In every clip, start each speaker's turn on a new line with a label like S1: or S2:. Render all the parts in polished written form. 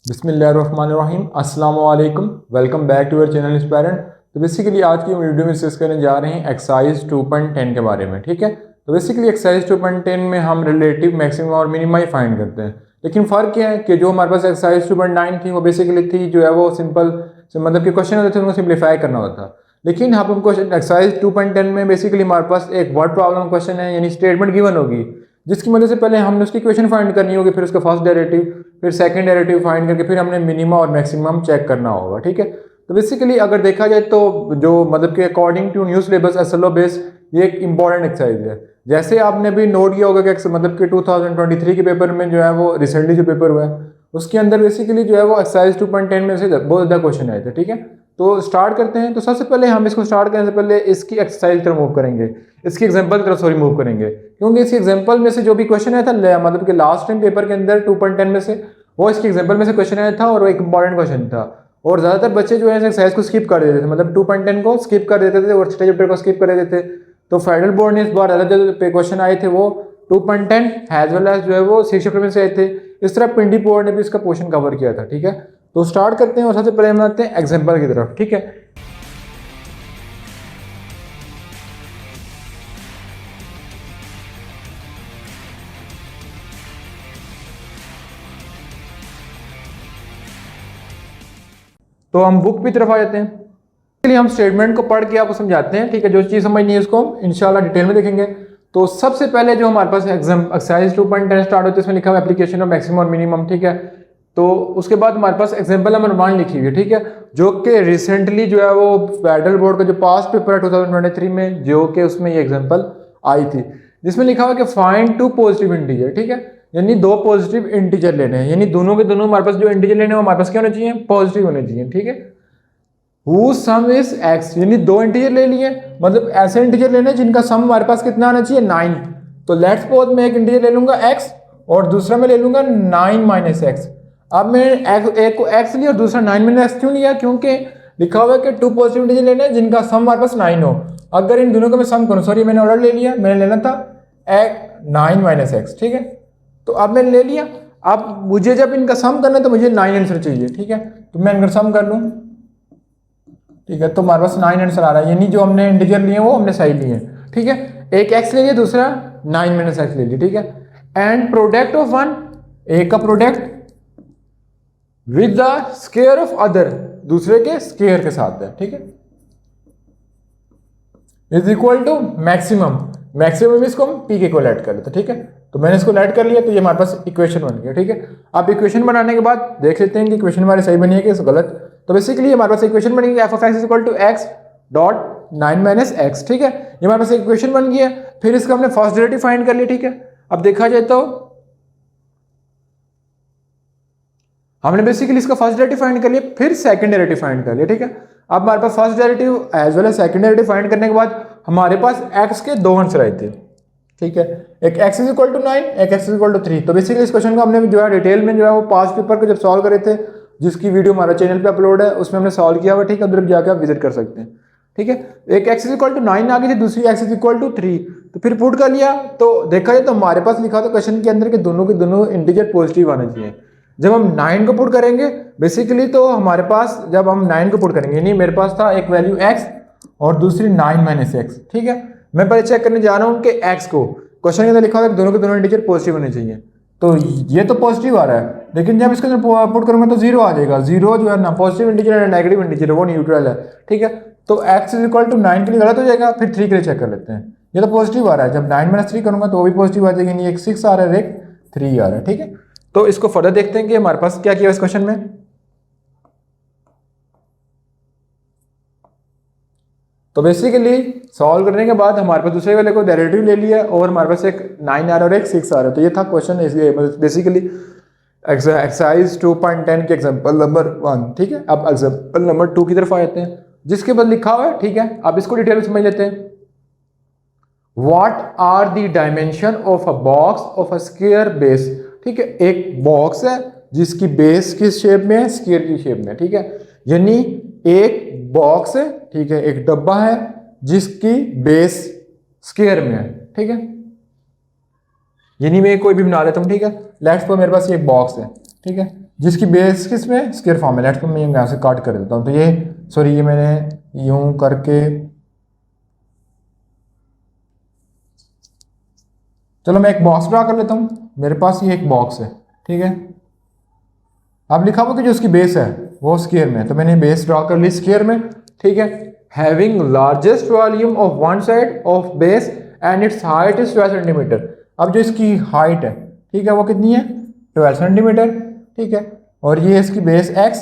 S1: बिस्मिल्लाहिर्रहमानिर्रहीम अस्सलाम वालेकुम। Welcome back to your channel Inspirant. तो बेसिकली आज की वीडियो में डिस्कस करने जा रहे हैं एक्सरसाइज 2.10 के बारे में। ठीक है, तो बेसिकली एक्सरसाइज 2.10 में हम रिलेटिव मैक्सिमम और मिनिमा ही फाइंड करते हैं। लेकिन फ़र्क क्या है कि जो हमारे पास एक्सरसाइज 2.9 थी वो बेसिकली थी जो है वो सिंपल मतलब कि क्वेश्चन होते थे उनको सिंप्लीफाई करना होता था। लेकिन अब हमको एक्सरसाइज 2.10 में बेसिकली हमारे पास एक वर्ड प्रॉब्लम क्वेश्चन है, यानी स्टेटमेंट गिवन होगी जिसकी वजह से पहले हमने उसकी इक्वेशन फाइंड करनी होगी, फिर उसका फर्स्ट डेरिवेटिव, फिर सेकंड डेरिवेटिव फाइंड करके फिर हमने मिनिमा और मैक्सिमम चेक करना होगा। ठीक है, तो बेसिकली अगर देखा जाए तो जो मतलब कि according to new syllabus SLO base ये एक इंपॉर्टेंट एक्सरसाइज है। जैसे आपने भी नोट किया होगा कि मतलब कि 2023 के पेपर में जो है वो रिसेंटली जो पेपर हुआ है उसके अंदर बेसिकली जो है वो एक्सरसाइज 2.10 में से बहुत ज़्यादा क्वेश्चन आए थे। ठीक है, तो स्टार्ट करते हैं। तो सबसे पहले हम इसको स्टार्ट करने से पहले इसकी एक्सरसाइज की तरफ मूव करेंगे, इसकी एग्जांपल की तरफ सॉरी मूव करेंगे, क्योंकि इसकी एग्जांपल में से जो भी क्वेश्चन आया था मतलब कि लास्ट टाइम पेपर के अंदर 2.10 में से वो इसकी एग्जांपल में से क्वेश्चन आया था और वो एक इंपॉर्टेंट क्वेश्चन था। और ज़्यादातर बच्चे जो है एक्सरसाइज को स्किप कर देते थे, मतलब 2.10 को स्किप कर देते थे और छठे चैप्टर को स्किप कर देते थे। तो फेडरल बोर्ड ने इस बार ज़्यादा जो क्वेश्चन आए थे वो 2.10 एज वेल एज जो है वो 6 चैप्टर में से आए थे। इस तरह पिंडी बोर्ड ने भी इसका पोर्शन कवर किया था। ठीक है, तो स्टार्ट करते हैं और सबसे पहले हम आते हैं एग्जाम्पल की तरफ। ठीक है, तो हम बुक की तरफ आ जाते हैं। इसलिए हम स्टेटमेंट को पढ़ के आपको समझाते हैं। ठीक है, जो चीज़ समझनी है उसको हम इंशाल्लाह डिटेल में देखेंगे। तो सबसे पहले जो हमारे पास एक्सरसाइज 2.10 स्टार्ट होती है उसमें लिखा हुआ एप्लीकेशन ऑफ मैक्सिमम और मिनिमम। ठीक है, तो उसके बाद हमारे पास एग्जाम्पल नंबर 1 लिखी हुई है। ठीक है, जो कि रिसेंटली जो है वो फेडरल बोर्ड का जो पास्ट पेपर है 2023 में जो कि उसमें ये एग्जाम्पल आई थी, जिसमें लिखा हुआ है कि फाइंड 2 पॉजिटिव इंटीजर। ठीक है, यानी 2 पॉजिटिव इंटीजर लेने हैं, यानी दोनों के दोनों हमारे पास जो इंटीजर लेने हैं वो हमारे पास क्या होने चाहिए, पॉजिटिव होने चाहिए। ठीक है, whose sum is x, यानी 2 इंटीजर ले लिए, मतलब ऐसे इंटीजर लेने जिनका सम हमारे पास कितना आना चाहिए, 9। तो लेट्स सपोज मैं एक इंटीजर ले लूंगा x और दूसरा मैं ले लूंगा 9 माइनस एक्स। अब मैं एक को x लिया और दूसरा 9 माइनस एक्स क्यों लिया, क्योंकि लिखा हुआ है कि 2 पॉजिटिव इंटीजर लेने जिनका सम हमारे पास 9 हो। अगर इन दोनों का मैं सम करूँ, सॉरी मैंने ऑर्डर ले लिया, मैंने लेना था 9 माइनस एक्स। ठीक है, तो अब मैंने ले लिया। अब मुझे जब इनका सम करना है तो मुझे 9 आंसर चाहिए। ठीक है, तो मैं इनका सम कर लूँ। ठीक है, तो हमारे पास 9 आंसर आ रहा है, यानी जो हमने इंटीजर लिए वो हमने सही लिए। ठीक है, एक x ले लिया, दूसरा 9 माइनस एक्स ले लिया। ठीक है, एंड प्रोडक्ट ऑफ वन, एक का product with the square of other, दूसरे के स्क्वायर के साथ है। ठीक है, is equal to maximum. Maximum इसको हम p के इक्वल ऐड कर लेते हैं। ठीक है, तो मैंने इसको ऐड कर लिया, तो ये हमारे पास इक्वेशन बन गया। ठीक है, अब इक्वेशन बनाने के बाद देख लेते हैं कि इक्वेशन हमारी सही बनी है कि गलत। तो बेसिकली हमारे पास इक्वेशन बनेगी f of x is equal to x dot 9 minus x. ठीक है, ये हमारे पास इक्वेशन बन गया। फिर इसका हमने फर्स्ट डेरिवेटिव फाइंड कर लिया। ठीक है, अब देखा जाए तो हमने बेसिकली इसका फर्स्ट डेरिवेटिव फाइंड कर लिया, फिर सेकंड डेरिवेटिव फाइंड कर लिया। ठीक है, अब हमारे पास first derivative as well as second derivative find करने के बाद हमारे पास x के 2 आंसर आए थे। ठीक है, एक x इज इक्वल टू 9, एक x इज इक्वल टू 3। तो बेसिकली इस क्वेश्चन को हमने जो है डिटेल में जो है वो पास्ट पेपर को जब सॉल्व करे थे, जिसकी वीडियो हमारे चैनल पे अपलोड है, उसमें हमने सॉल्व किया हुआ। ठीक है, उधर जाकर आप विजिट कर सकते हैं। ठीक है, एक x इज इक्वल टू 9 आ गई थी, दूसरी x इज इक्वल टू 3। तो फिर पुट कर लिया, तो देखा जाए तो हमारे पास लिखा था क्वेश्चन के अंदर के दोनों इंटीजर पॉजिटिव आने चाहिए। जब हम 9 को पुट करेंगे बेसिकली, तो हमारे पास जब हम 9 को पुट करेंगे, यानी मेरे पास था एक वैल्यू x और दूसरी 9 माइनस एक्स। ठीक है, मैं पहले चेक करने जा रहा हूँ कि x को क्वेश्चन के अंदर लिखा हुआ है दोनों के दोनों इंटीजर पॉजिटिव होने चाहिए। तो ये तो पॉजिटिव आ रहा है, लेकिन जब इसके अंदर पुट करूंगा तो 0 आ जाएगा। 0 जो है ना पॉजिटिव इंटीजर है, नेगेटिव इंटीजर है, वो न्यूट्रल है। ठीक है, तो x इज इक्वल टू 9 के लिए गलत हो जाएगा। फिर 3 के लिए चेक कर लेते हैं, ये तो पॉजिटिव आ रहा है। जब 9 माइनस 3 करूंगा तो वो भी पॉजिटिव आ जाएगा, यानी एक 6 आ रहा है, एक 3 आ रहा है। ठीक है, तो इसको फर्दर देखते हैं कि हमारे पास क्या किया इस क्वेश्चन में। तो बेसिकली सॉल्व करने के बाद हमारे पास दूसरे वाले को डेरिवेटिव ले लिया और हमारे पास एक 9 आ रहा है और एक 6 आ रहा है। तो ये था क्वेश्चन, बेसिकली एक्सरसाइज 2.10 के एग्जांपल नंबर 1। ठीक है, अब एग्जांपल नंबर 2 की तरफ आ जाते हैं, जिसके बाद लिखा हुआ है। ठीक है, अब इसको डिटेल में समझ लेते हैं। What are the dimension of a box of a square base. ठीक है, एक बॉक्स है जिसकी बेस किस शेप में है, स्क्वायर की शेप में। ठीक है, यानी एक बॉक्स है, ठीक है, एक डब्बा है जिसकी बेस स्क्वायर में है। ठीक है, यानी मैं कोई भी बना लेता हूँ। ठीक है, लेट्स सपोज मेरे पास ये बॉक्स है। ठीक है, जिसकी बेस किस में स्क्वायर फॉर्म है। लेट्स को मैं यहाँ से काट कर देता हूँ, तो ये सॉरी ये मैंने यूं करके, चलो मैं एक बॉक्स ड्रा कर लेता हूँ। मेरे पास ये एक बॉक्स है, ठीक है। अब लिखा हुआ कि जो उसकी बेस है वो स्क्वायर में है, तो मैंने बेस ड्रा कर ली स्क्वायर में, ठीक है। Having largest volume of one side of base and it's height is 12 centimetre. अब जो इसकी हाइट है, ठीक है, वो कितनी है 12 सेंटीमीटर, ठीक है। और ये इसकी बेस x,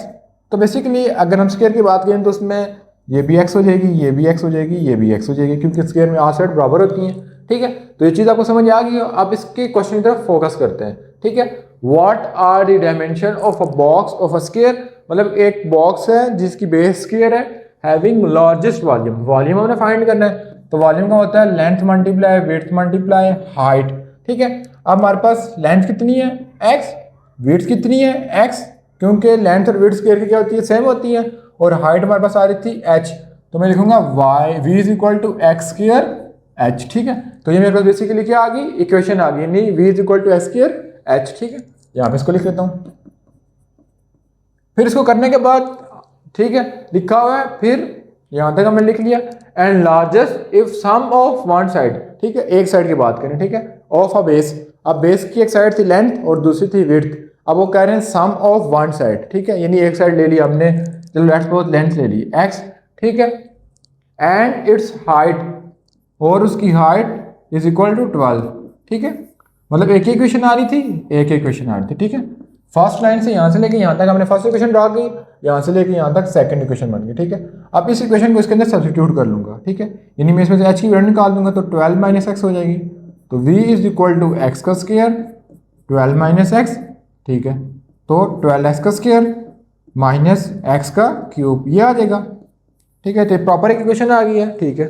S1: तो बेसिकली अगर हम स्क्वायर की बात करें तो उसमें ये भी x हो जाएगी, ये भी x हो जाएगी, ये भी x हो जाएगी, क्योंकि स्क्वायर में आर साइड बराबर होती हैं, ठीक है। तो ये चीज़ आपको समझ आ गई हो। अब इसके क्वेश्चन की तरफ फोकस करते हैं, ठीक है। What are the dimension of a box of a square, मतलब एक बॉक्स है जिसकी बेस स्क्वायर है, हैविंग लार्जेस्ट वॉल्यूम, वॉल्यूम हमने फाइंड करना है, तो वॉल्यूम का होता है length multiply width multiply height, ठीक है। अब हमारे पास लेंथ कितनी है x, विड्थ कितनी है x, क्योंकि लेंथ और विड्थ स्क्वायर की क्या होती है सेम होती है, और हाइट हमारे पास आ रही थी h, तो मैं लिखूंगा y v is equal to x square h, ठीक है। तो ये मेरे पास बेसिकली क्या आ गई, इक्वेशन आ गई, नहीं v is equal to x square h, ठीक है। यहाँ पे इसको लिख लेता हूँ। फिर इसको करने के बाद, ठीक है, लिखा हुआ है, फिर यहाँ तक हमने लिख लिया। And largest if sum of one side, ठीक है, एक साइड की बात करें, ठीक है, ऑफ अ बेस। अब बेस की एक साइड थी लेंथ और दूसरी थी विड्थ, अब वो कह रहे हैं सम ऑफ वन साइड, ठीक है, यानी एक साइड ले ली हमने, चलो लेट्स सपोज लेंथ ले ली x, ठीक है, एंड इट्स हाइट, और उसकी हाइट इज इक्वल टू 12, ठीक है। मतलब एक ही इक्वेशन आ रही थी, एक ही इक्वेशन आ रही थी, ठीक है। फर्स्ट लाइन से यहाँ से लेके यहाँ तक हमने फर्स्ट इक्वेशन ड्रा की, यहाँ से लेके यहाँ तक सेकंड इक्वेशन बन गई, ठीक है। अब इस इक्वेशन को इसके अंदर सब्स्टिट्यूट कर लूंगा, ठीक है, यानी मैं इसमें से h की वैल्यू निकाल दूंगा, तो 12 माइनस एक्स हो जाएगी, तो v is equal to x का स्क्वायर 12 माइनस एक्स, ठीक है, तो 12x का स्क्वायर माइनस एक्स का क्यूब, ये आ जाएगा, ठीक है। तो प्रॉपर एक इक्वेशन आ गई है, ठीक है,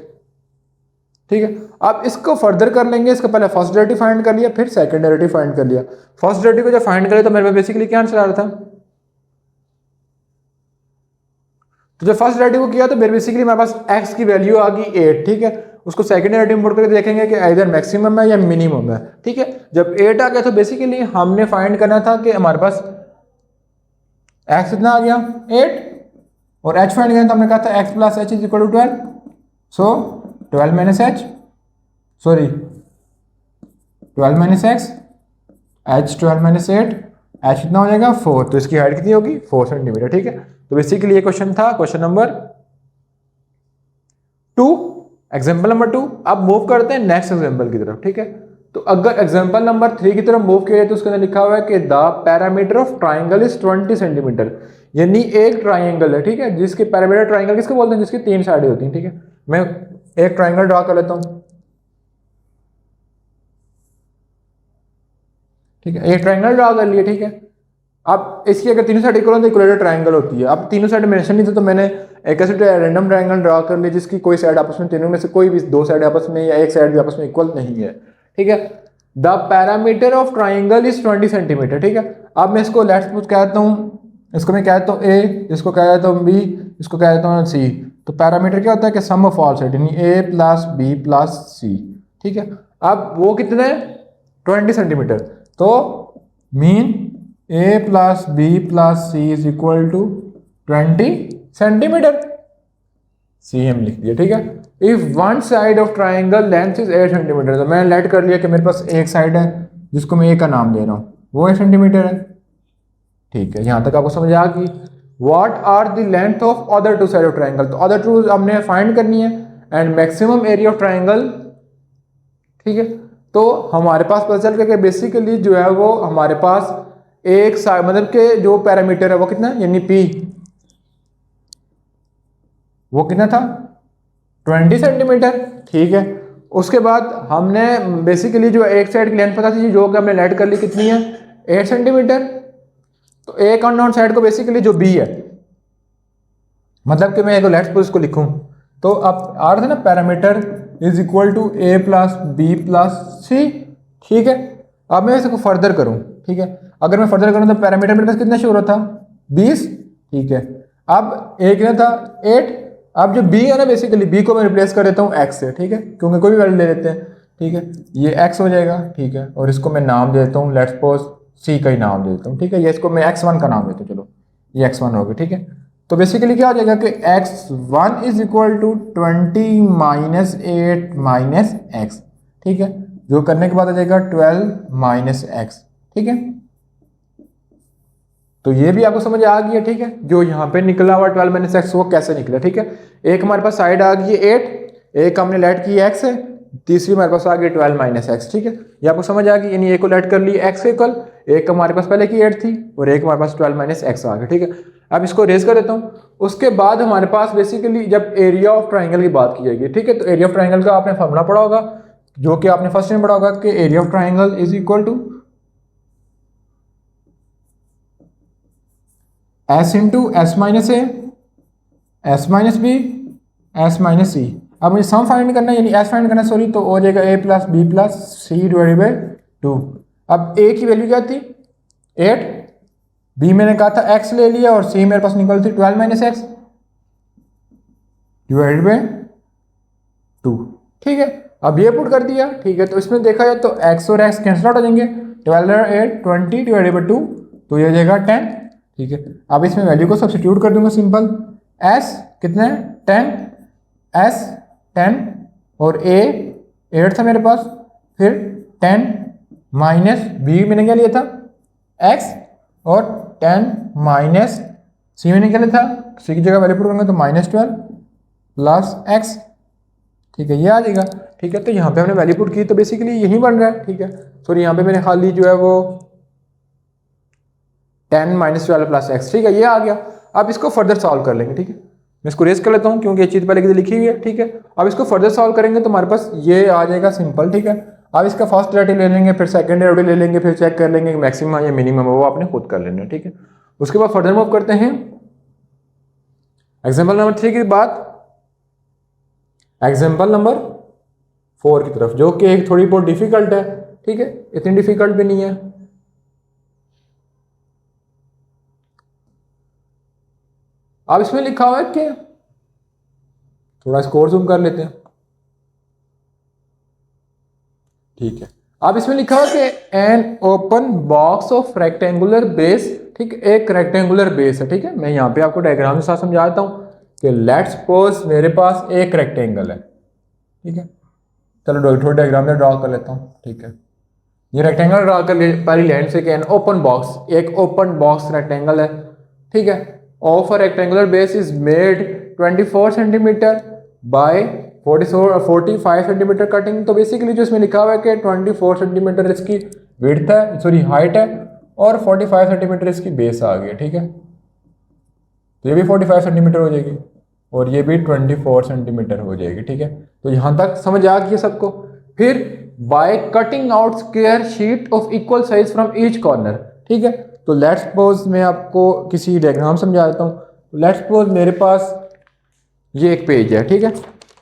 S1: ठीक है। अब इसको फर्दर कर लेंगे। इसको पहले फर्स्ट डेरिवेटिव फाइंड कर लिया, फिर सेकंड डेरिवेटिव फाइंड कर लिया। फर्स्ट डेरिवेटिव को जब फाइंड करें तो मेरे पास बेसिकली क्या आंसर आ रहा था, तो जब फर्स्ट डेरिवेटिव को किया तो मेरे बेसिकली मेरे पास x की वैल्यू आ गई 8, ठीक है। उसको सेकंड डेरिवेटिव में पुट करके देखेंगे कि इधर मैक्सिमम है या मिनिमम है, ठीक है। जब 8 आ गया तो बेसिकली हमने फाइंड करना था कि हमारे पास x कितना आ गया 8, और h फाइंड करना तो हमने कहा था x plus h is equal to 12, so 12 minus h, sorry 12 minus x, h 12 minus 8, h कितना हो जाएगा 4, तो इसकी हाइट कितनी होगी 4 सेंटीमीटर, ठीक है। तो बेसिकली ये क्वेश्चन था, क्वेश्चन नंबर 2, एग्जाम्पल नंबर 2। अब मूव करते हैं नेक्स्ट एग्जाम्पल की तरफ, ठीक है। तो अगर एग्जाम्पल नंबर 3 की तरफ मूव किया जाए तो उसके अंदर लिखा हुआ है कि the parameter of triangle is 20 centimetre, यानी एक ट्राइंगल है, ठीक है, जिसके पैरामीटर ट्राइंगल किसको बोलते हैं, जिसकी 3 साइडें होती हैं, ठीक है। मैं एक ट्राइंगल ड्रा कर लेता हूं, ठीक है, एक ट्राइंगल ड्रा कर लिया, ठीक है। अब इसकी अगर तीनों साइड इक्वल हो तो इक्वलेटर ट्राइंगल होती है। अब तीनों साइड मेंशन नहीं था तो मैंने एक ऐसे रैंडम ट्राइंगल ड्रा कर लिया जिसकी कोई साइड आपस में, तीनों में से कोई भी दो साइड आपस में या एक साइड भी आपस में इक्वल नहीं है, ठीक है। The parameter of triangle is 20 centimetre, ठीक है। अब मैं इसको लेट्स सपोज कहता हूँ, इसको मैं कहता हूँ ए, इसको कह देता हूँ बी, इसको कह देता हूँ सी। तो पैरामीटर क्या होता है कि सम ऑफ ऑल साइड, यानी A plus B plus C, ठीक है। अब वो कितने 20 सेंटीमीटर, तो mean A plus B plus C is equal to 20 centimetre, C हम लिख दिया, ठीक है। If one side of triangle length is 8 centimetre, तो मैंने लेट कर लिया कि मेरे पास एक साइड है जिसको मैं ए का नाम दे रहा हूँ, वो 8 सेंटीमीटर है, ठीक है। यहां तक आपको समझ आ गई। What are the length of other two side of triangle, तो अदर टू हमने फाइंड करनी है, and maximum area of triangle, ठीक है। तो हमारे पास पता चल गया कि बेसिकली जो है वो हमारे पास एक साइड, मतलब के जो पैरामीटर है वो कितना, यानी पी, वो कितना था 20 सेंटीमीटर, ठीक है। उसके बाद हमने बेसिकली जो एक साइड की लेंथ पता थी, जो कि हमने लेट कर ली कितनी है 8 सेंटीमीटर। तो एक अननोन साइड को बेसिकली जो बी है, मतलब कि मैं एक लेट्स सपोज इसको लिखूं, तो अब आ रहा था ना parameter is equal to A plus B plus C, ठीक है। अब मैं इसको फर्दर करूं, ठीक है, अगर मैं फर्दर करूं तो पैरामीटर मेरे पास कितना शो हो रहा था 20, ठीक है। अब ए कितना था 8, अब जो बी है ना बेसिकली बी को मैं रिप्लेस कर देता हूँ एक्स से, ठीक है, क्योंकि कोई भी वैल्यू ले लेते हैं, ठीक है। ये एक्स हो जाएगा, ठीक है, और इसको मैं नाम दे देता हूँ लेट्स सपोज सी का ही नाम दे देता हूँ, ठीक है। ये इसको मैं x1 का नाम देता हूँ, चलो ये x1 हो गया, ठीक है। तो बेसिकली क्या हो जाएगा कि x1 is equal to 20 minus 8 minus x, ठीक है। जो करने के बाद आ जाएगा 12 माइनस एक्स, ठीक है। तो ये भी आपको समझ आ गया, ठीक है। जो यहाँ पे निकला हुआ 12 माइनस एक्स वो कैसे निकला, ठीक है। एक हमारे पास साइड आ गई 8, एक हमने लेट की x है, तीसरी हमारे पास आ गई 12 माइनस एक्स, ठीक है। ये आपको समझ आ गई, यानी एक को लेट कर ली x इक्वल, एक हमारे पास पहले की 8 थी और एक हमारे पास 12 माइनस एक्स आ गया, ठीक है। अब इसको रेज कर देता हूँ। उसके बाद हमारे पास बेसिकली जब एरिया ऑफ ट्राइंगल की बात की जाएगी, ठीक है, तो एरिया ऑफ ट्राइंगल का आपने फॉर्मूला पढ़ा होगा, जो कि आपने फर्स्ट में पढ़ा होगा कि area of triangle is equal to S into S minus A, S minus B, S minus C. अब मुझे सम फाइंड करना है, यानी एस फाइंड करना है, सॉरी, तो हो जाएगा A plus B plus C divided by 2। अब ए की वैल्यू क्या थी 8, बी मैंने कहा था x ले लिया और सी मेरे पास निकल थी 12 माइनस एक्स डिवाइडेड बाई 2, ठीक है। अब ये पुट कर दिया, ठीक है। तो इसमें देखा जाए तो x और x कैंसिल आउट हो जाएंगे, 12 और 8 20 डिवाइडेड बाई 2, तो ये हो जाएगा 10, ठीक है। अब इसमें वैल्यू को सब्स्टिट्यूट कर दूंगा, सिंपल s कितने 10, s 10 और a 8 था मेरे पास, फिर 10 माइनस b मैंने क्या लिया था x और 10 माइनस c मैंने क्या लिया था, c की जगह वैल्यू पुट करूंगा तो -12 प्लस x, ठीक है, ये आ जाएगा, ठीक है। तो यहाँ पे हमने वैल्यू पुट की तो बेसिकली यही बन रहा है, ठीक है। सॉरी, यहाँ पे मैंने खाली जो है वो 10 माइनस 12 प्लस एक्स, ठीक है, ये आ गया। अब इसको फर्दर सॉल्व कर लेंगे, ठीक है। मैं इसको रेस कर लेता हूँ क्योंकि ये चीज़ पहले की लिखी हुई है, ठीक है। अब इसको फर्दर सॉल्व करेंगे तो हमारे पास ये आ जाएगा सिंपल, ठीक है। अब इसका फर्स्ट डेरिवेटिव ले लेंगे, फिर सेकंड डेरिवेटिव ले लेंगे, फिर चेक कर लेंगे मैक्सिमम या मिनिमम है, वो आपने खुद कर लेना है, ठीक है। उसके बाद फर्दर मूव करते हैं एग्जाम्पल नंबर 3 की बात एग्जाम्पल नंबर 4 की तरफ, जो कि एक थोड़ी बहुत डिफिकल्ट है, ठीक है, इतनी डिफिकल्ट भी नहीं है। अब इसमें लिखा हुआ है कि थोड़ा स्कोर जूम कर लेते हैं, ठीक है। अब इसमें लिखा हुआ है कि an open box of rectangular base, ठीक, एक रेक्टेंगुलर बेस है, ठीक है। मैं यहाँ पे आपको डायग्राम के साथ समझाता हूँ कि लेट्स सपोज मेरे पास एक रेक्टेंगल है, ठीक है। चलो थोड़ा डायग्राम में ड्रॉ कर लेता हूँ, ठीक है। ये रेक्टेंगल ड्रॉ कर पहली लाइन से कि एन ओपन बॉक्स, एक ओपन बॉक्स रेक्टेंगल है, ठीक है। Of a rectangular base is made 24 centimetre bye 45 centimetre cutting. तो बेसिकली जो इसमें लिखा हुआ है कि 24 सेंटीमीटर इसकी विड्थ है, सॉरी हाइट है, और 45 सेंटीमीटर इसकी बेस आ गई, ठीक है। तो ये भी 45 सेंटीमीटर हो जाएगी और ये भी 24 सेंटीमीटर हो जाएगी, ठीक है। तो यहाँ तक समझ आ गई सबको। फिर by cutting out square sheet of equal size from each corner, ठीक है। तो लेट्स सपोज मैं आपको किसी डायग्राम समझा देता हूँ। लेट्स सपोज मेरे पास ये एक पेज है, ठीक है,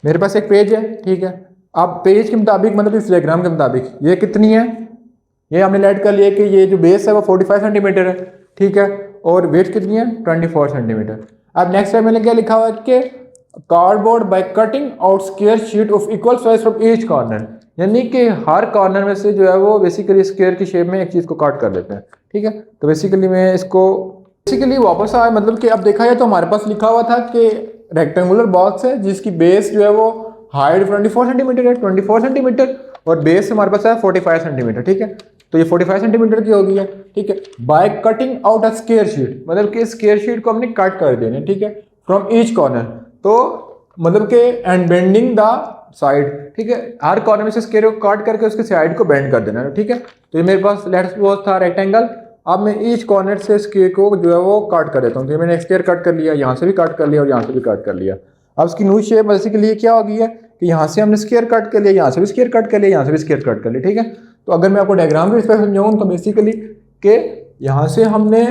S1: मेरे पास एक पेज है, ठीक है। अब पेज के मुताबिक मतलब इस डायग्राम के मुताबिक ये कितनी है, ये हमने लेट कर लिया कि ये जो बेस है वो 45 सेंटीमीटर है, ठीक है, और वेट कितनी है 24 सेंटीमीटर। अब नेक्स्ट टाइम मैंने क्या लिखा हुआ है कि cardboard by cutting out square sheet of equal size from each corner, यानी कि हर कॉर्नर में से जो है वो बेसिकली स्क्वायर की शेप में एक चीज़ को काट कर देते हैं, ठीक है। तो बेसिकली मैं इसको बेसिकली वापस आया, मतलब कि अब देखा जाए तो हमारे पास लिखा हुआ था कि रेक्टेंगुलर बॉक्स है जिसकी बेस जो है वो हाइट 24 सेंटीमीटर है, 24 सेंटीमीटर, और बेस हमारे पास है 45 सेंटीमीटर, ठीक है। तो ये 45 सेंटीमीटर की होगी है, ठीक है। By cutting out a square sheet, मतलब कि स्क्वायर शीट को हमने कट कर देना, ठीक है, फ्रॉम ईच कॉर्नर। तो मतलब कि एंड बेंडिंग द साइड, ठीक है, हर कॉर्नर में से स्क्वायर को काट करके उसके साइड को बेंड कर देना है, ठीक है। तो ये मेरे पास लेट्स सपोज था रेक्टेंगल। अब मैं ईच कॉर्नर से स्क्वायर को जो है वो काट कर देता हूँ। तो मैंने स्क्वायर कट कर लिया, यहाँ से भी काट कर लिया और यहाँ से भी काट कर लिया। अब इसकी न्यू शेप बेसिकली क्या हो गई है कि यहाँ से हमने स्क्वायर कट कर लिया, यहाँ से भी स्क्वायर कट कर लिया, यहाँ से भी स्क्वायर कट कर लिया, ठीक है। तो अगर मैं आपको डायग्राम के इस पर समझाऊँ तो बेसिकली कि यहाँ से हमने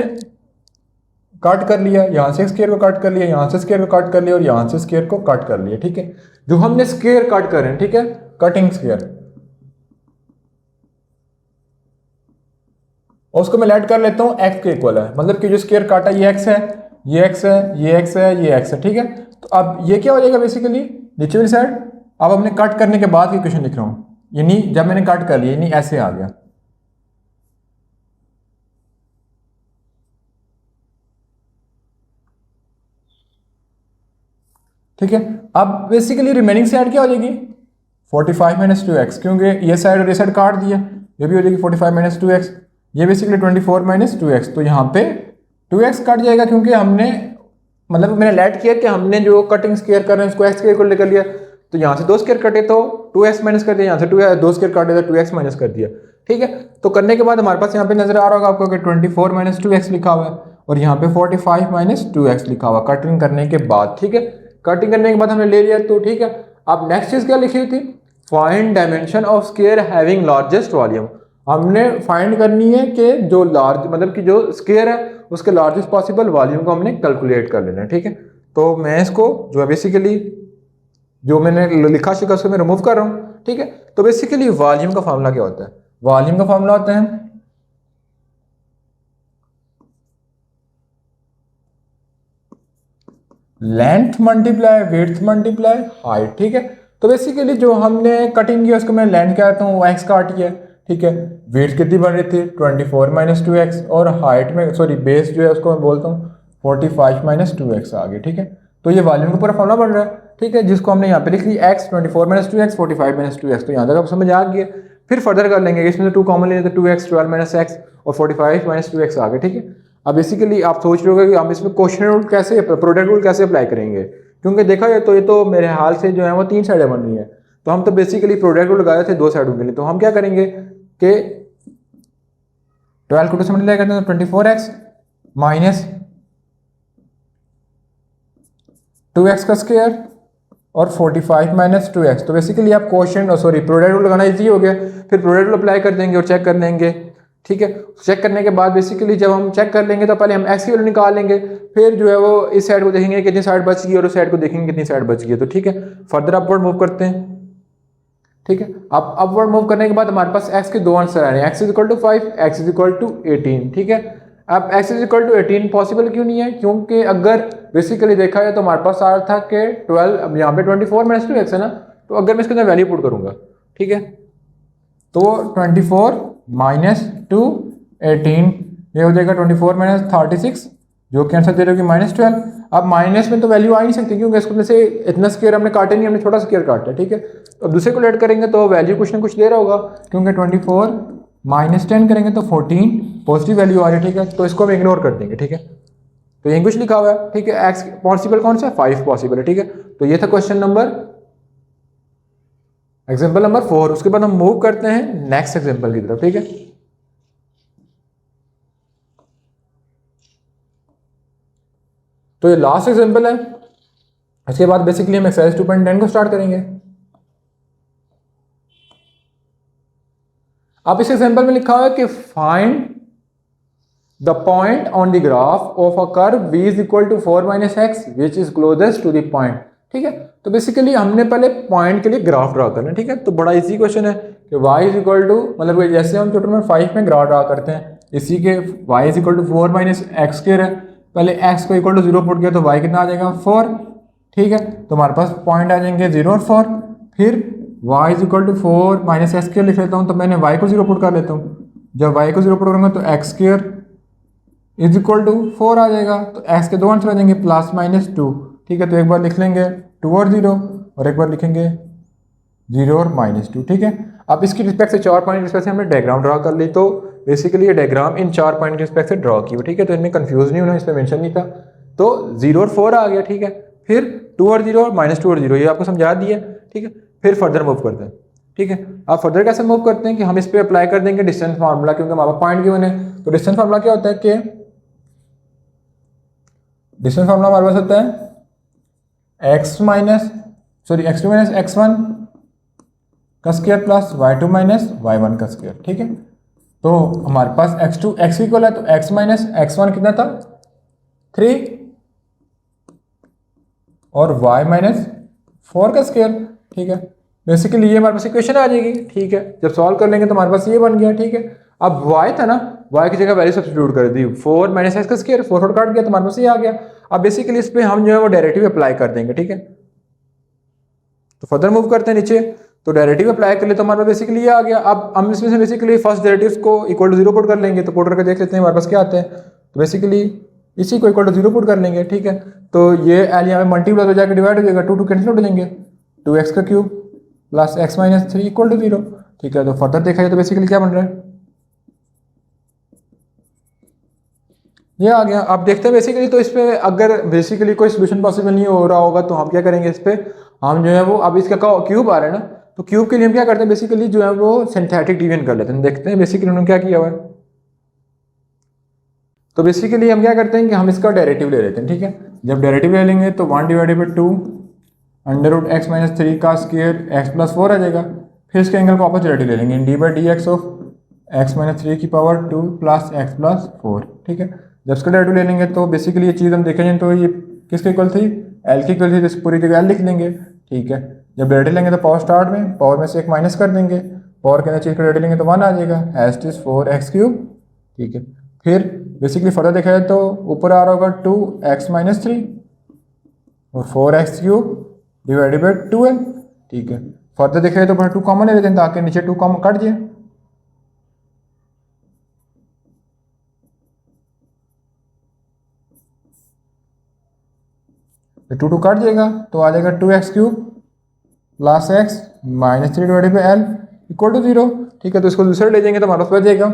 S1: कट कर लिया, यहाँ से स्क्वायर को कट कर लिया, यहाँ से स्क्वायर को कट कर लिया और यहाँ से स्क्वायर को कट कर लिया, ठीक है। जो हमने स्क्वायर कट कर रहे हैं, ठीक है, कटिंग स्क्वायर, उसको मैं लेट कर लेता हूँ x के इक्वल है, मतलब कि जो स्क्वायर काटा ये x है, ये x है, ये x है, ये x है, ठीक है। तो अब ये क्या हो जाएगा बेसिकली नीचे वाली साइड। अब हमने कट करने के बाद की क्वेश्चन लिख रहा हूँ, यानी जब मैंने कट कर लिया यानी ऐसे आ गया, ठीक है। अब बेसिकली रिमेनिंग साइड क्या हो जाएगी 45 माइनस 2x, क्योंकि ये साइड और ये साइड काट दिया, ये भी हो जाएगी 45 माइनस 2x, ये बेसिकली 24 माइनस 2x। तो यहाँ पे 2x कट जाएगा क्योंकि हमने मतलब मैंने लेट किया कि हमने जो कटिंग स्क्वायर कर रहे हैं उसको x स्क्वायर को लेकर लिया, तो यहाँ से 2 स्क्वायर कटे तो 2x माइनस कर दिया, यहाँ से 2 स्क्वायर काटे तो 2x माइनस कर दिया। ठीक है, तो करने के बाद हमारे पास यहाँ पे नजर आ रहा होगा आपको कि 24 माइनस 2x लिखा हुआ है और यहाँ पे 45 माइनस 2x लिखा हुआ कटिंग करने के बाद। ठीक है, कटिंग करने के बाद हमने ले लिया, तो ठीक है। अब नेक्स्ट चीज क्या लिखी हुई थी, find dimension of square having largest volume. हमने फाइंड करनी है कि जो लार्ज मतलब कि जो स्क्वायर है उसके लार्जेस्ट पॉसिबल वॉल्यूम को हमने कैलकुलेट कर लेना है। ठीक है, तो मैं इसको जो है बेसिकली जो मैंने लिखा शिखा उसको मैं रिमूव कर रहा हूँ। ठीक है, तो बेसिकली वॉल्यूम का फॉर्मूला क्या होता है, वॉल्यूम का फॉर्मूला होता है length multiply width multiply height. ठीक है, तो बेसिकली जो हमने कटिंग की उसको मैं लेंथ कहता हूँ, एक्स काट किया। ठीक है, विड्थ कितनी बन रही थी 24 माइनस 2x और हाइट में सॉरी बेस जो है उसको मैं बोलता हूँ 45 माइनस 2x आ गई। ठीक है, तो ये वॉल्यूम का पूरा फॉर्मूला बन रहा है। ठीक है, जिसको हमने यहाँ पे लिख ली x 24 minus 2x 45 minus 2x। तो यहाँ तक आप समझ आ गया। फिर फर्दर कर लेंगे, इसमें से 2 कॉमन लेंगे तो 2x 12 माइनस x और 45 माइनस 2x आ गए। ठीक है, अब बेसिकली आप सोच रहे हो कि हम इसमें क्वेश्चन रूल कैसे प्रोडक्ट रूल कैसे अप्लाई करेंगे, क्योंकि देखा जाए तो ये तो मेरे हाल से जो है वो 3 साइडें बन रही है, तो हम तो बेसिकली प्रोडक्ट रूल लगाए थे 2 साइडों के लिए। तो हम क्या करेंगे कि 12 को 2 से मल्टीप्लाई करते हैं तो 24x माइनस 2x का स्क्वायर और 45 माइनस 2x। तो बेसिकली आप क्वेश्चन सॉरी प्रोडक्ट रूल लगाना इजी हो गया, फिर प्रोडक्ट रूल अप्लाई कर देंगे और चेक कर लेंगे। ठीक है, चेक करने के बाद बेसिकली जब हम चेक कर लेंगे तो पहले हम x की वैल्यू निकाल लेंगे, फिर जो है वो इस साइड को देखेंगे कितनी साइड बच गई और उस साइड को देखेंगे कितनी साइड बच गई। तो ठीक है, फर्दर अपवर्ड मूव करते हैं। ठीक है, अब अपवर्ड मूव करने के बाद हमारे पास x के 2 आंसर आ रहे हैं, x is equal to 5, x is equal to 18। ठीक है, अब x is equal to 18 possible क्यों नहीं है, क्योंकि अगर बेसिकली देखा जाए तो हमारे पास आ रहा था कि 12, अब यहाँ पे 24 माइनस 2x है ना, तो अगर मैं इसके अंदर वैल्यू पुट करूंगा, ठीक है, तो 24 माइनस 2 18 ये हो जाएगा 24 माइनस 36 जो कि आंसर दे रहे हो कि माइनस 12। अब माइनस में तो वैल्यू आ नहीं सकती क्योंकि इसको में से इतना स्क्वायर हमने काटे नहीं, हमने छोटा स्क्वायर काटा है। ठीक है, अब दूसरे को लेट करेंगे तो वैल्यू कुछ ना कुछ दे रहा होगा, क्योंकि 24 माइनस 10 करेंगे तो 14 पॉजिटिव वैल्यू आ रही है। ठीक है, तो इसको हम इग्नोर कर देंगे। ठीक है, तो यही कुछ लिखा हुआ है। ठीक है, एक्स पॉसिबल कौन सा है 5 पॉसिबल है। ठीक है, तो ये था क्वेश्चन नंबर एग्जाम्पल नंबर 4। उसके बाद हम मूव करते हैं नेक्स्ट एग्जाम्पल की तरफ। ठीक है, तो ये लास्ट एग्जाम्पल है, इसके बाद बेसिकली हम एक्सरसाइज 2.10 को स्टार्ट करेंगे। अब इस एग्जाम्पल में लिखा हुआ है कि find the point on the graph of a curve v is equal to 4 minus x which is closest to the point. ठीक है, तो बेसिकली हमने पहले पॉइंट के लिए ग्राफ ड्रा करना है। ठीक है, तो बड़ा इजी क्वेश्चन है कि y इज इक्वल टू मतलब जैसे हम चैप्टर नंबर 5 में ग्राफ ड्रा करते हैं, इसी के y is equal to 4 minus x square है, पहले x को इक्वल टू 0 पुट किया तो y कितना आ जाएगा 4। ठीक है, तो हमारे पास पॉइंट आ जाएंगे 0 और 4, फिर y is equal to 4 minus x square लिख लेता हूँ, तो मैंने y को 0 पुट कर लेता हूँ, जब y को 0 पुट करूँगा तो x square is equal to 4 आ जाएगा, तो x के 2 आंसर आ जाएंगे प्लस माइनस 2। ठीक है, तो एक बार लिख लेंगे 2 और 0 और एक बार लिखेंगे 0 और माइनस 2। ठीक है, अब इसकी रिस्पेक्ट से 4 पॉइंट रिस्पेक्ट से हमने डायग्राम ड्रा कर ली, तो बेसिकली ये डायग्राम इन 4 पॉइंट रिस्पेक्ट से ड्रॉ की हुई। ठीक है, तो इनमें कंफ्यूज नहीं होना, इस पर मेंशन नहीं था, तो 0 और 4 आ गया। ठीक है, फिर 2 और 0 और माइनस 2 और 0 ये आपको समझा दिया। ठीक है, फिर फर्दर मूव करते हैं। ठीक है, आप फर्दर कैसे मूव करते हैं कि हम इस पर अप्लाई कर देंगे डिस्टेंस फार्मूला, क्योंकि हमारा पॉइंट गिवन है। तो डिस्टेंस फार्मूला क्या होता है कि डिस्टेंस फार्मूला हमारे पास होता है x2 माइनस x1 का square plus y2 minus y1 का स्क्वायर। ठीक है, तो हमारे पास x2 x इक्वल है, तो x माइनस x1 कितना था 3 और y माइनस 4 का स्क्वायर। ठीक है, बेसिकली ये हमारे पास इक्वेशन आ जाएगी। ठीक है, जब सॉल्व कर लेंगे तो हमारे पास ये बन गया। ठीक है, अब y था ना, y की जगह वैल्यू सब्स्टिट्यूट कर दी, 4 माइनस एक्स का स्क्वायर, 4 काट गया तो हमारे पास ये आ गया। अब बेसिकली इस पे हम जो है वो डेरिवेटिव अप्लाई कर देंगे। ठीक है, तो फर्दर मूव करते हैं नीचे, तो डेरिवेटिव अप्लाई कर ले तो हमारे पास बेसिकली ये आ गया। अब हम इसमें से बेसिकली फर्स्ट डेरिवेटिव को इक्वल टू 0 पुट कर लेंगे, तो पुट करके देख लेते हैं हमारे पास क्या आता है। तो बेसिकली इसी को इक्वल टू 0 पुट कर लेंगे, ठीक है। तो ये एल यहाँ पे मल्टीप्लाई हो जाकर डिवाइड हो जाएगा, 2 कैंसिल हो जाएंगे, 2x का cube plus x minus 3 equal to 0, ठीक है। तो फर्दर देखा जाए तो बेसिकली क्या बन रहा है, ये आ गया। अब देखते हैं बेसिकली, तो इस पे अगर बेसिकली कोई सोल्यूशन पॉसिबल नहीं हो रहा होगा तो हम क्या करेंगे, इस पे हम जो है वो, अब इसका क्यूब आ रहा है ना, तो क्यूब के लिए हम क्या करते हैं बेसिकली जो है वो सिंथेटिक डिवीजन कर लेते हैं। देखते हैं बेसिकली उन्होंने क्या किया हुआ है। तो बेसिकली हम क्या करते हैं कि हम इसका डेरिवेटिव ले लेते हैं, ठीक है। जब डेरिवेटिव ले लेंगे तो 1 divided by 2 under root x minus 3 का स्क्वायर एक्स प्लस 4 आ जाएगा। फिर इसके एंगल को वापस डेरिवेटिव ले लेंगे, D by D x of x minus 3 की पावर 2 प्लस एक्स प्लस 4, ठीक है। जब इसका डेरिवेटिव ले लेंगे तो बेसिकली ये चीज़ हम देखेंगे तो ये किसके इक्वल थी, एल की इक्वल थी, तो इस पूरी जगह एल लिख लेंगे, ठीक है। जब डेरिवेटिव लेंगे तो पावर स्टार्ट में पावर में से एक माइनस कर देंगे, पावर के अंदर चीज़ का डेरिवेटिव लेंगे तो 1 आ जाएगा, एज इज 4x क्यूब, ठीक है। फिर बेसिकली फर्दर देखा जाए तो ऊपर आ रहा होगा 2x माइनस 3 और 4x cube divided by 2l, ठीक है। फर्दर देखा जाए तो 2 कॉमन ले लेते हैं ताकि नीचे 2 कॉमन कट जाए, तो 2 कट जाएगा तो आ जाएगा 2x cube plus x minus 3 divided by L equal to 0, ठीक है। तो इसको दूसरे ले जाएंगे तो हमारे पास बच जाएगा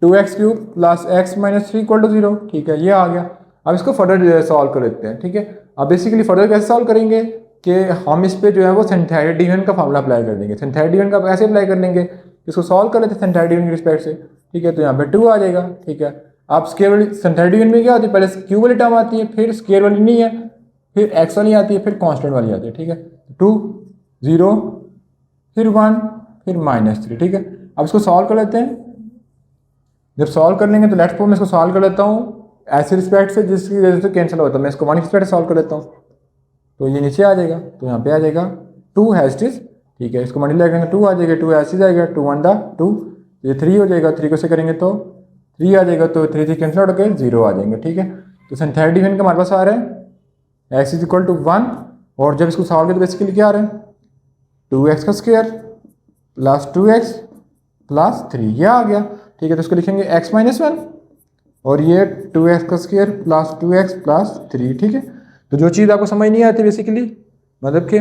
S1: 2x cube plus x minus 3 equal to 0, ठीक है, ये आ गया। अब इसको फर्दर सॉल्व कर लेते हैं, ठीक है। अब बेसिकली फर्दर कैसे सॉल्व करेंगे कि हम इस पे जो है वो सिंथेटिक डिवीजन का फॉर्मूला अप्लाई कर देंगे। सिंथेटिक डिवीजन का कैसे अप्लाई कर लेंगे, इसको सॉल्व कर लेते हैं सिंथेटिक डिवीजन के रिस्पेक्ट से, ठीक है। तो यहाँ पे 2 आ जाएगा, ठीक है। अब स्क्वायर वाली सिंथेटिक डिवीजन में क्या होती है, पहले क्यूब वाली टर्म आती है, फिर स्क्वायर वाली नहीं है, फिर एक्स वाली आती है, फिर कांस्टेंट वाली आती है, ठीक है। 2 0 फिर 1 फिर माइनस 3, ठीक है। अब इसको सॉल्व कर लेते हैं। जब सॉल्व कर लेंगे तो लेफ्ट फॉर्म में इसको सॉल्व कर लेता हूँ ऐसे रिस्पेक्ट से जिसकी वजह से कैंसिल होता है, मैं इसको 1 रिस्पेक्ट सॉल्व कर लेता हूँ, तो ये नीचे आ जाएगा, तो यहाँ पे आ जाएगा 2 हैस्टिस, ठीक है। इसको मल्टीप्लाई करेंगे 2 आ जाएगा, 2 ऐसे जाएगा, 2 1 2, ये 3 हो जाएगा, 3 को से करेंगे तो 3 आ जाएगा, तो 3 कैंसिल आउट होकर 0 आ जाएंगे, ठीक है। तो सिंथेटिक डिवीजन का हमारे पास आ रहा है x इज इक्वल टू 1, और जब इसको सॉल्व करें तो बेसिकली क्या आ रहा है 2x का स्क्वायर प्लस 2x प्लस 3, ये आ गया, ठीक है। तो इसको लिखेंगे x माइनस 1 और ये 2x का स्क्वायर प्लस 2x प्लस 3, ठीक है। तो जो चीज़ आपको समझ नहीं आती बेसिकली मतलब कि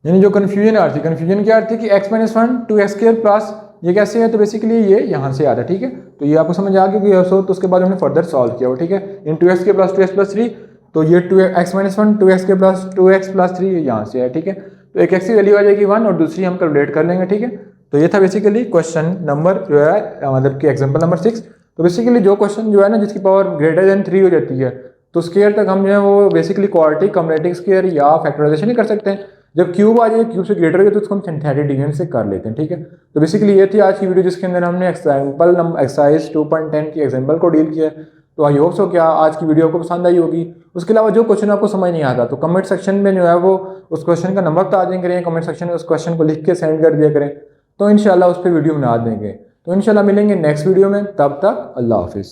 S1: यानी जो कन्फ्यूजन आ रही थी, कन्फ्यूजन क्या आ रही थी कि x minus 1 2x square plus ये कैसे है, तो बेसिकली ये यहाँ से आ रहा है, ठीक है। तो ये आपको समझ आ गया कि सो, तो उसके बाद हमने फर्दर सॉल्व किया हो, ठीक है। इन 2x square plus 2x plus 3, तो ये 2x minus 1 2x square plus 2x plus 3 यहाँ से है, ठीक है। तो एक x की वैल्यू आ जाएगी 1 और दूसरी हम कैलकुलेट कर लेंगे, ठीक है। तो ये था बेसिकली क्वेश्चन नंबर जो है मतलब कि एग्जाम्पल नंबर 6। तो बेसिकली जो क्वेश्चन जो है ना जिसकी पावर ग्रेटर देन 3 हो जाती है तो स्क्वायर तक हम जो है वो बेसिकली क्वाड्रेटिक कॉम्बिनेटिक स्क्वायर या फैक्टराइजेशन ही कर सकते हैं। जब क्यूब आ जाए, क्यूब से ग्रेटर हो जाए तो उसको हम सिंथेटिक डिवीजन से कर लेते हैं, ठीक है। तो बेसिकली ये थी आज की वीडियो जिसके अंदर हमने एक्सरसाइज 2.10 की एग्जाम्पल को डील किया है। तो आई होप सो क्या आज की वीडियो आपको पसंद आई होगी। उसके अलावा जो क्वेश्चन आपको समझ नहीं आता तो कमेंट सेक्शन में जो है वो उस क्वेश्चन का नंबर बता दें करें, कमेंट सेक्शन में उस क्वेश्चन को लिख के सेंड कर दिया करें, तो इंशाल्लाह उस पर वीडियो बना देंगे। तो इंशाल्लाह मिलेंगे नेक्स्ट वीडियो में, तब तक अल्लाह हाफिज़।